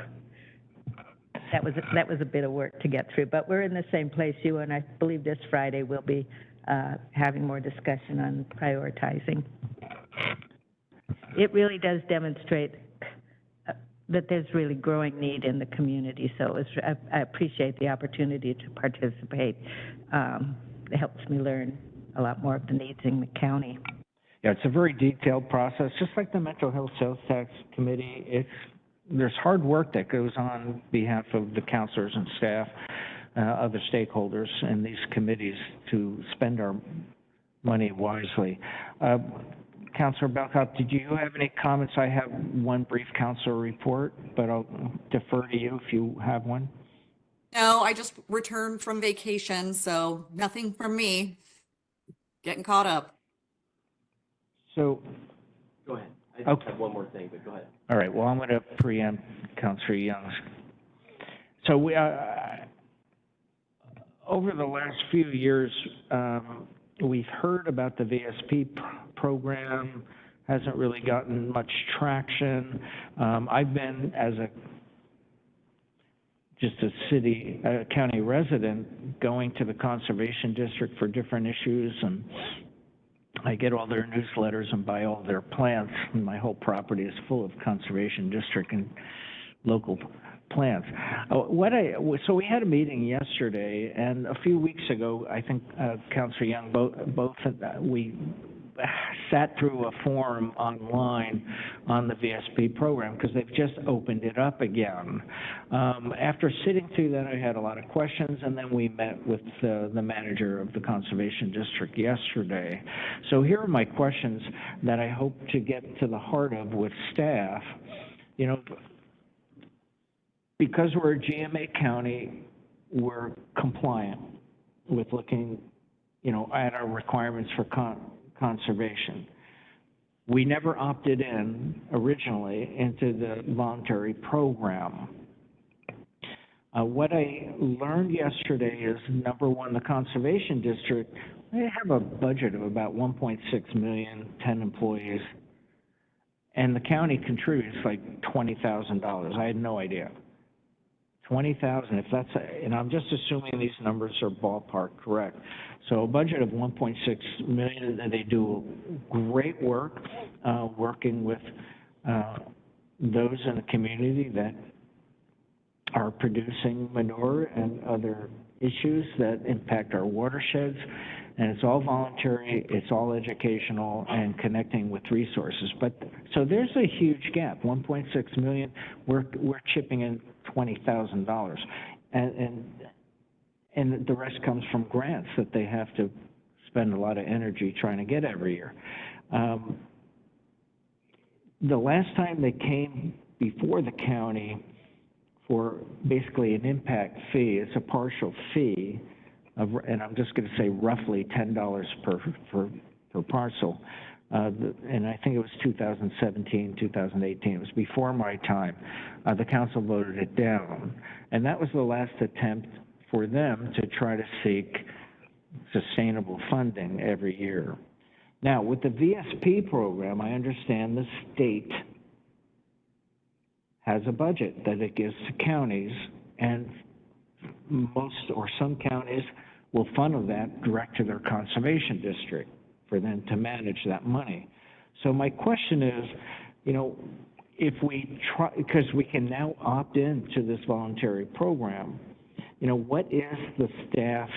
[SPEAKER 5] that was a bit of work to get through. But we're in the same place, you and I believe this Friday we'll be having more discussion on prioritizing. It really does demonstrate that there's really growing need in the community. So I appreciate the opportunity to participate. It helps me learn a lot more of the needs in the county.
[SPEAKER 1] Yeah, it's a very detailed process, just like the Mental Health Sales Tax Committee. There's hard work that goes on behalf of the counselors and staff, other stakeholders in these committees to spend our money wisely. Councilor Belcott, did you have any comments? I have one brief councilor report, but I'll defer to you if you have one.
[SPEAKER 8] No, I just returned from vacation, so nothing from me. Getting caught up.
[SPEAKER 1] So,
[SPEAKER 6] Go ahead. I
[SPEAKER 1] just
[SPEAKER 6] have one more thing, but go ahead.
[SPEAKER 1] all right, well, I'm going to preempt Counselor Young's. So we, over the last few years, we've heard about the VSP program, hasn't really gotten much traction. I've been, as just a city, county resident, going to the Conservation District for different issues, and I get all their newsletters and buy all their plants, and my whole property is full of Conservation District and local plants. So we had a meeting yesterday, and a few weeks ago, I think Councilor Young, we sat through a forum online on the VSP program because they've just opened it up again. After sitting through that, I had a lot of questions, and then we met with the manager of the Conservation District yesterday. So here are my questions that I hope to get to the heart of with staff. You know, because we're a GMA county, we're compliant with looking, you know, at our requirements for conservation. We never opted in originally into the voluntary program. What I learned yesterday is, number one, the Conservation District, they have a budget of about 1.6 million, 10 employees, and the county contributes like $20,000. I had no idea. 20,000, if that's, and I'm just assuming these numbers are ballpark correct. So a budget of 1.6 million, and they do great work working with those in the community that are producing manure and other issues that impact our watersheds. And it's all voluntary, it's all educational, and connecting with resources. But so there's a huge gap. 1.6 million. We're chipping in $20,000, and the rest comes from grants that they have to spend a lot of energy trying to get every year. The last time they came before the county for basically an impact fee, it's a partial fee of, and I'm just going to say roughly $10 per parcel. And I think it was 2017, 2018. It was before my time. The council voted it down. And that was the last attempt for them to try to seek sustainable funding every year. Now, with the VSP program, I understand the state has a budget that it gives to counties, and most or some counties will funnel that direct to their conservation district for them to manage that money. So my question is, you know, if we try, because we can now opt in to this voluntary program, you know, what is the staff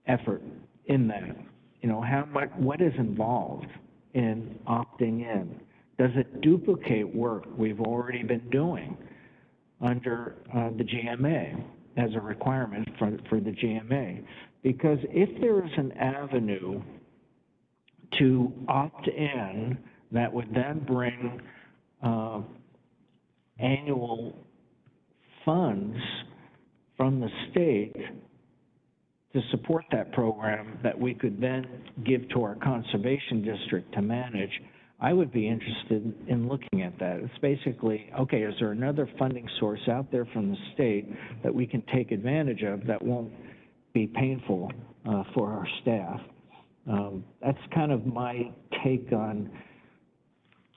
[SPEAKER 1] effort in that? You know, how much, what is involved in opting in? Does it duplicate work we've already been doing under the GMA as a requirement for the GMA? Because if there is an avenue to opt in that would then bring annual funds from the state to support that program that we could then give to our conservation district to manage, I would be interested in looking at that. It's basically, okay, is there another funding source out there from the state that we can take advantage of that won't be painful for our staff? That's kind of my take on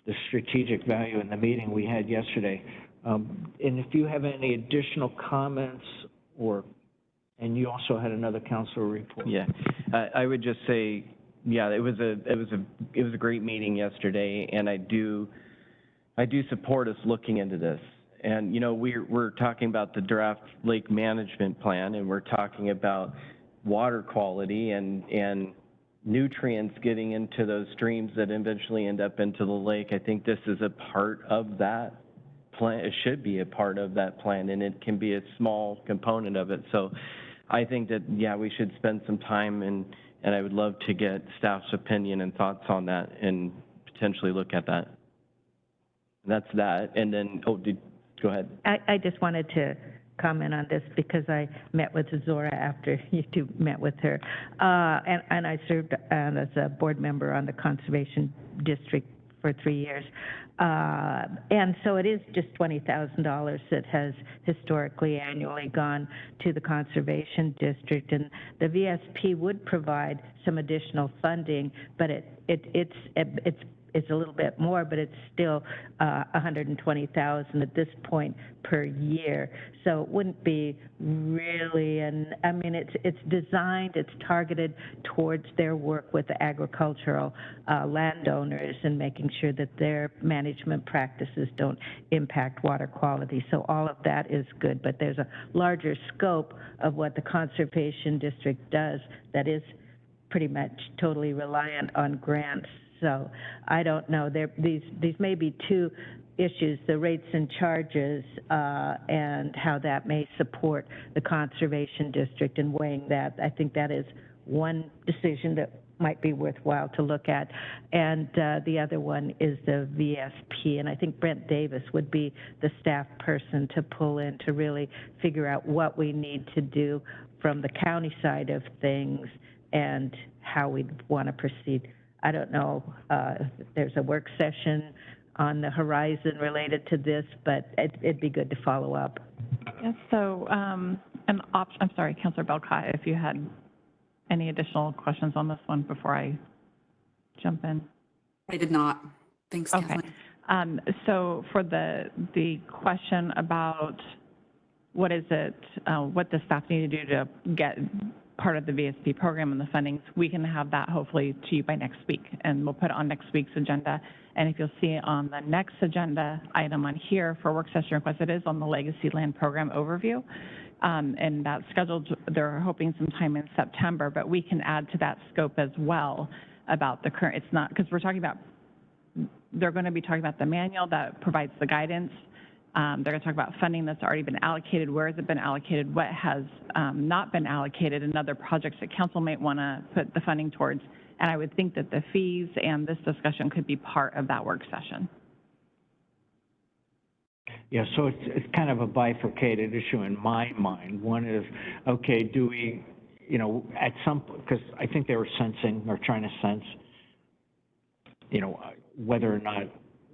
[SPEAKER 1] the strategic value in the meeting we had yesterday. And if you have any additional comments, or, and you also had another council report.
[SPEAKER 6] Yeah, I would just say, yeah, it was a great meeting yesterday, and I do support us looking into this. And you know, we're talking about the draft lake management plan, and we're talking about water quality and nutrients getting into those streams that eventually end up into the lake. I think this is a part of that plan. It should be a part of that plan, and it can be a small component of it. So I think that, yeah, we should spend some time, and I would love to get staff's opinion and thoughts on that and potentially look at that. That's that. And then, go ahead.
[SPEAKER 5] I just wanted to comment on this because I met with Zora after you two met with her. And I served as a board member on the Conservation District for 3 years. And so it is just $20,000 that has historically annually gone to the Conservation District. And the VSP would provide some additional funding, but it's a little bit more, but it's still $120,000 at this point per year. So it wouldn't be really, it's designed, it's targeted towards their work with the agricultural landowners and making sure that their management practices don't impact water quality. So all of that is good, but there's a larger scope of what the Conservation District does that is pretty much totally reliant on grants. So I don't know. These may be two issues, the rates and charges and how that may support the Conservation District and weighing that. I think that is one decision that might be worthwhile to look at. And the other one is the VSP. And I think Brent Davis would be the staff person to pull in to really figure out what we need to do from the county side of things and how we want to proceed. I don't know if there's a work session on the horizon related to this, but it'd be good to follow up.
[SPEAKER 2] Yes, so I'm sorry, Councilor Belcott, if you had any additional questions on this one before I jump in.
[SPEAKER 8] I did not. Thanks,
[SPEAKER 2] Okay.
[SPEAKER 8] Kathleen.
[SPEAKER 2] So for the question about what is it, what the staff need to do to get part of the VSP program and the fundings, we can have that hopefully to you by next week, and we'll put it on next week's agenda. And if you'll see on the next agenda item on here for work session request, it is on the Legacy Land Program overview, and that's scheduled, they're hoping sometime in September, but we can add to that scope as well about the current, it's not, because we're talking about, they're going to be talking about the manual that provides the guidance. They're going to talk about funding that's already been allocated, where has it been allocated, what has not been allocated, and other projects that council might want to put the funding towards. And I would think that the fees and this discussion could be part of that work session.
[SPEAKER 1] Yeah, so it's kind of a bifurcated issue in my mind. One is, okay, do we, at some, because I think they were sensing or trying to sense, whether or not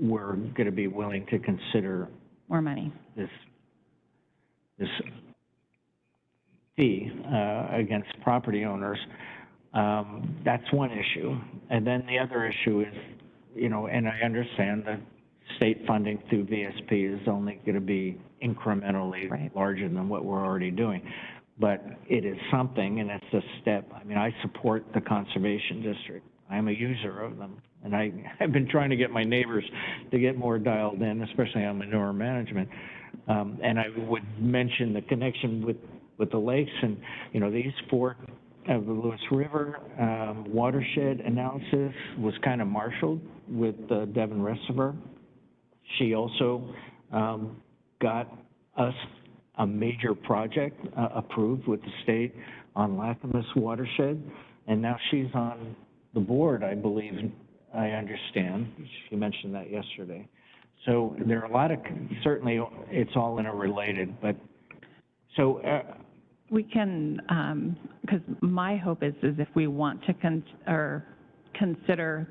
[SPEAKER 1] we're going to be willing to consider
[SPEAKER 2] more money.
[SPEAKER 1] This fee against property owners. That's one issue. And then the other issue is, and I understand that state funding through VSP is only going to be incrementally larger than what we're already doing. But it is something, and it's a step. I mean, I support the Conservation District. I'm a user of them. And I've been trying to get my neighbors to get more dialed in, especially on manure management. And I would mention the connection with the lakes and, the East Fork of the Lewis River watershed analysis was kind of marshaled with Devin Restiver. She also got us a major project approved with the state on Lacamas watershed. And now she's on the board, I believe, I understand. She mentioned that yesterday. So there are a lot of, certainly it's all interrelated, but so.
[SPEAKER 2] We can, because my hope is if we want to consider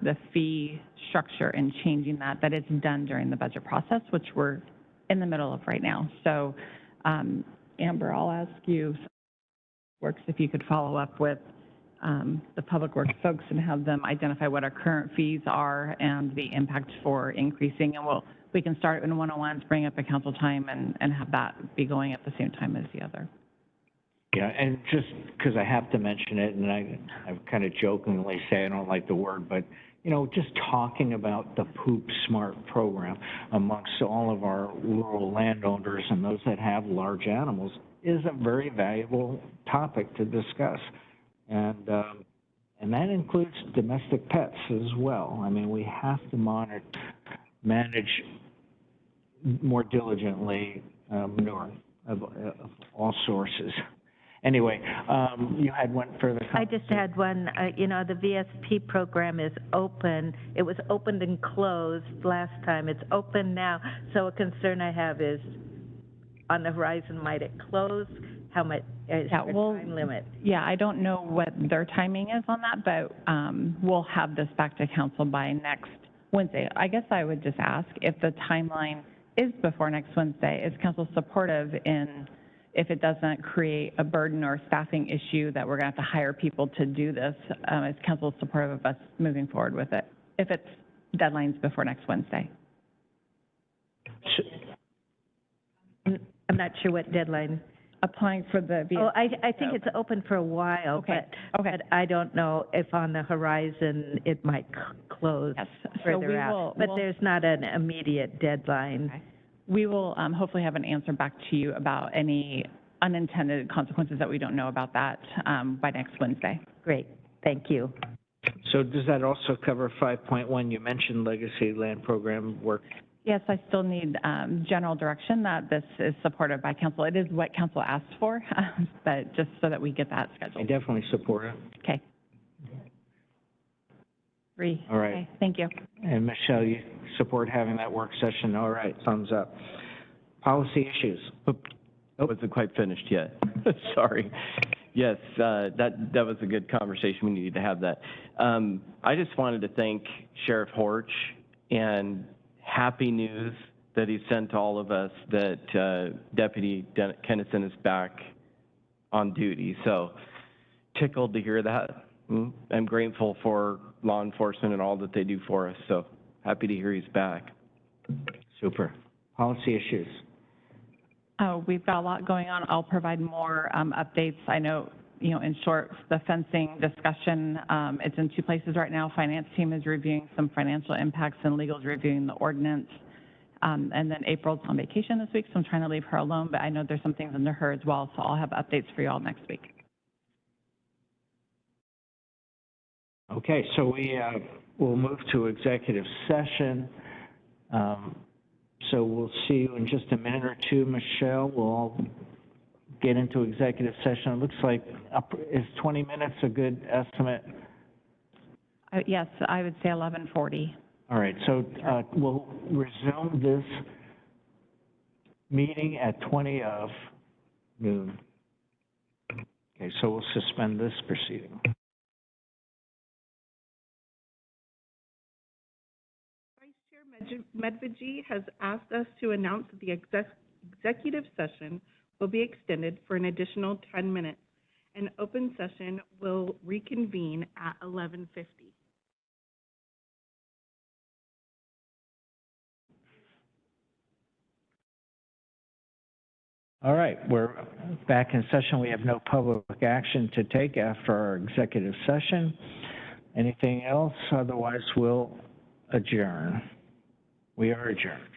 [SPEAKER 2] the fee structure and changing that it's done during the budget process, which we're in the middle of right now. So Amber, I'll ask you, works if you could follow up with the public works folks and have them identify what our current fees are and the impact for increasing, and we can start in one-on-ones, bring up a council time, and have that be going at the same time as the other.
[SPEAKER 1] Yeah, and just because I have to mention it, and I kind of jokingly say I don't like the word, but just talking about the Poop Smart program amongst all of our rural landowners and those that have large animals is a very valuable topic to discuss. And that includes domestic pets as well. I mean, we have to manage more diligently manure of all sources. Anyway, you had one further comment?
[SPEAKER 5] I just had one. The VSP program is open. It was opened and closed last time. It's open now. So a concern I have is on the horizon, might it close? How much, is
[SPEAKER 2] Yeah,
[SPEAKER 5] there a
[SPEAKER 2] well,
[SPEAKER 5] time limit?
[SPEAKER 2] Yeah, I don't know what their timing is on that, but we'll have this back to council by next Wednesday. I guess I would just ask if the timeline is before next Wednesday, is council supportive in, if it doesn't create a burden or staffing issue that we're going to have to hire people to do this, is council supportive of us moving forward with it, if it's deadlines before next Wednesday?
[SPEAKER 5] I'm not sure what deadline.
[SPEAKER 2] Applying for the
[SPEAKER 5] Oh, I think it's open for a while,
[SPEAKER 2] Okay,
[SPEAKER 5] but I don't know if on the horizon it might close
[SPEAKER 2] Yes, so
[SPEAKER 5] further
[SPEAKER 2] we
[SPEAKER 5] out.
[SPEAKER 2] will,
[SPEAKER 5] But there's not an immediate deadline.
[SPEAKER 2] Okay. We will hopefully have an answer back to you about any unintended consequences that we don't know about that by next Wednesday.
[SPEAKER 5] Great, thank you.
[SPEAKER 1] So does that also cover 5.1? You mentioned legacy land program work.
[SPEAKER 2] Yes, I still need general direction that this is supported by council. It is what council asked for, but just so that we get that
[SPEAKER 1] I
[SPEAKER 2] scheduled.
[SPEAKER 1] definitely support it.
[SPEAKER 2] Okay. Three.
[SPEAKER 1] All right.
[SPEAKER 2] Okay, thank you.
[SPEAKER 1] And Michelle, you support having that work session? All right, thumbs up. Policy issues.
[SPEAKER 6] I wasn't quite finished yet. Sorry. Yes, that was a good conversation. We needed to have that. I just wanted to thank Sheriff Horch, and happy news that he sent to all of us that Deputy Kennison is back on duty. So tickled to hear that. I'm grateful for law enforcement and all that they do for us. So happy to hear he's back.
[SPEAKER 1] Super. Policy issues.
[SPEAKER 2] Oh, we've got a lot going on. I'll provide more updates. I know, in short, the fencing discussion, it's in two places right now. Finance team is reviewing some financial impacts and legal's reviewing the ordinance. And then April's on vacation this week, so I'm trying to leave her alone, but I know there's some things under her as well, so I'll have updates for you all next week.
[SPEAKER 1] Okay, so we'll move to executive session. So we'll see you in just a minute or two, Michelle. We'll all get into executive session. It looks like, is 20 minutes a good estimate?
[SPEAKER 2] Yes, I would say 11:40.
[SPEAKER 1] All right, so we'll resume this meeting at 20 of noon. Okay, so we'll suspend this proceeding.
[SPEAKER 3] Vice Chair Medviji has asked us to announce that the executive session will be extended for an additional 10 minutes. An open session will reconvene at 11:50.
[SPEAKER 1] All right, we're back in session. We have no public action to take after our executive session. Anything else? Otherwise, we'll adjourn. We are adjourned.